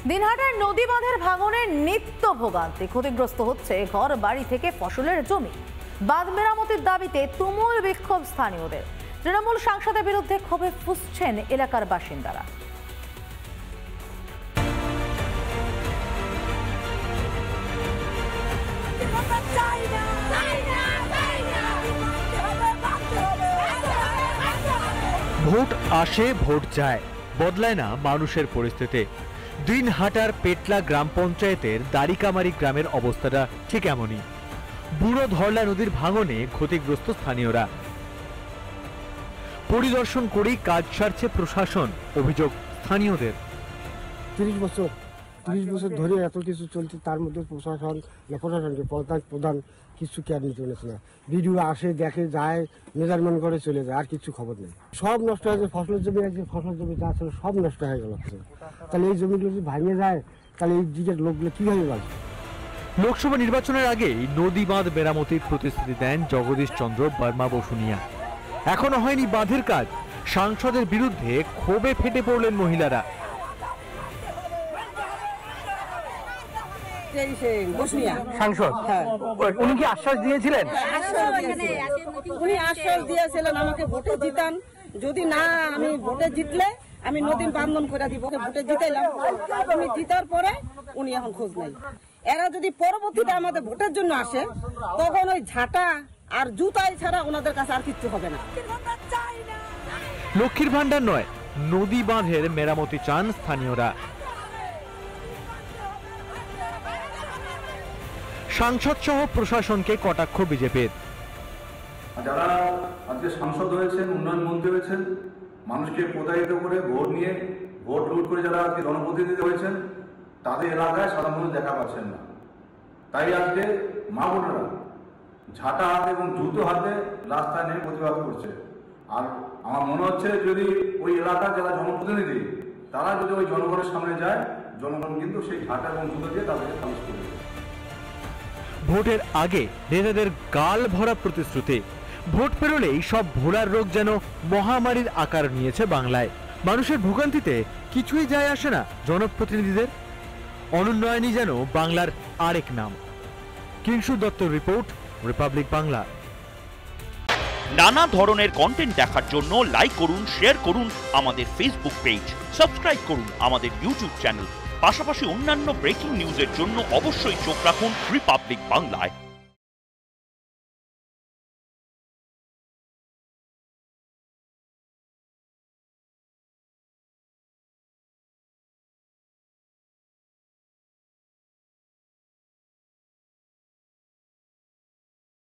দিনহাটার নদী বাঁধের ভাঙনের নিত্য ভোগান্তি, ক্ষতিগ্রস্ত হচ্ছে ঘর বাড়ি থেকে ফসলের জমি। বাঁধ মেরামতির দাবিতে তুমুল বিক্ষোভ স্থানীয়দের। তৃণমূল সাংসদের বিরুদ্ধে ক্ষোভে ফুঁসছেন এলাকার বাসিন্দারা। ভোট আসে ভোট যায়, বদলায় না মানুষের পরিস্থিতি। দিনহাটার পেটলা গ্রাম পঞ্চায়েতের দাড়িকামারি গ্রামের অবস্থাটা ঠিক এমনই। বুড়ো ধরলা নদীর ভাঙনে ক্ষতিগ্রস্ত স্থানীয়রা। পরিদর্শন করেই কাজ সারছে প্রশাসন, অভিযোগ স্থানীয়দের। 30 বছর ধরে এত কিছু চলছে, তার মধ্যে প্রশাসনকে প্রধান কিছু কেয়ার নিতে পারছে না। ভিডিও আসে, দেখে, যায়, মেজারমেন্ট করে চলে যায়, আর কিছু খবর নেই। সব নষ্ট হয়ে যায়। ফসলের জমি আছে, ফসলের জমি যা ছিল সব নষ্ট হয়ে গেল। তাহলে এই জমিগুলো যদি ভাঙে যায়, তাহলে এই দিকের লোকগুলো কিভাবে বাঁচবে? লোকসভা নির্বাচনের আগেই নদী বাঁধ মেরামতির প্রতিশ্রুতি দেন জগদীশ চন্দ্র বর্মা বসুনিয়া। এখনো হয়নি বাঁধের কাজ। সাংসদের বিরুদ্ধে ক্ষোভে ফেটে পড়লেন মহিলারা। সাংসদ উনি কি আশ্বাস দিয়েছিলেন? উনি আশ্বাস দিয়েছিলেন আমাকে ভোটে জিতান, যদি না আমি ভোটে জিতলে আমি নদী বান্ধন করে দিব। ভোটে জিতাইলাম, উনি জিতার পরে উনি এখন খোঁজ নাই। এরা যদি পরবর্তীতে আমাদের ভোটের জন্য আসে, তখন ওই ঝাঁটা আর জুতাই ছাড়া ওনাদের কাছে আর কিচ্ছু হবে না। লক্ষ্মীর ভান্ডার নয়, নদী বাঁধের মেরামতি চান স্থানীয়রা। সাংসদ সহ প্রশাসনকে কটাক্ষ বিজেপির। যারা আজকে সাংসদ হয়েছেন, উন্নয়ন মন্ত্রী হয়েছেন, মানুষকে প্রতারিত করে ভোট নিয়ে ভোট লুট করে যারা আজকে জনপ্রতিনিধি হয়েছেন, তাদের এলাকায় সাধারণ মানুষ দেখা পাচ্ছেন না। তাই আজকে মা বোনেরা ঝাঁটা হাতে এবং জুতো হাতে রাস্তায় নেমে প্রতিবাদ করছে। আর আমার মনে হচ্ছে যদি ওই এলাকার যারা জনপ্রতিনিধি তারা যদি ওই জনগণের সামনে যায়, জনগণ কিন্তু সেই ঝাঁটা এবং জুতো দিয়ে তাদেরকে খারিজ করবে। ভোটের আগে নেতাদের গাল ভরা প্রতিশ্রুতি। ভোট পেরোলেই সব ভোলার রোগ যেন মহামারীর আকার নিয়েছে বাংলায়। মানুষের ভোগান্তিতে কিছুই যায় আসে না জনপ্রতিনিধিদের। অনুন্নয়নই যেন বাংলার আরেক নাম। কিংসু দত্তর রিপোর্ট, রিপাবলিক বাংলা। নানা ধরনের কন্টেন্ট দেখার জন্য লাইক করুন, শেয়ার করুন আমাদের ফেসবুক পেজ, সাবস্ক্রাইব করুন আমাদের ইউটিউব চ্যানেল। পাশাপাশি অন্যান্য ব্রেকিং নিউজের জন্য অবশ্যই চোখ রাখুন রিপাবলিক বাংলায়।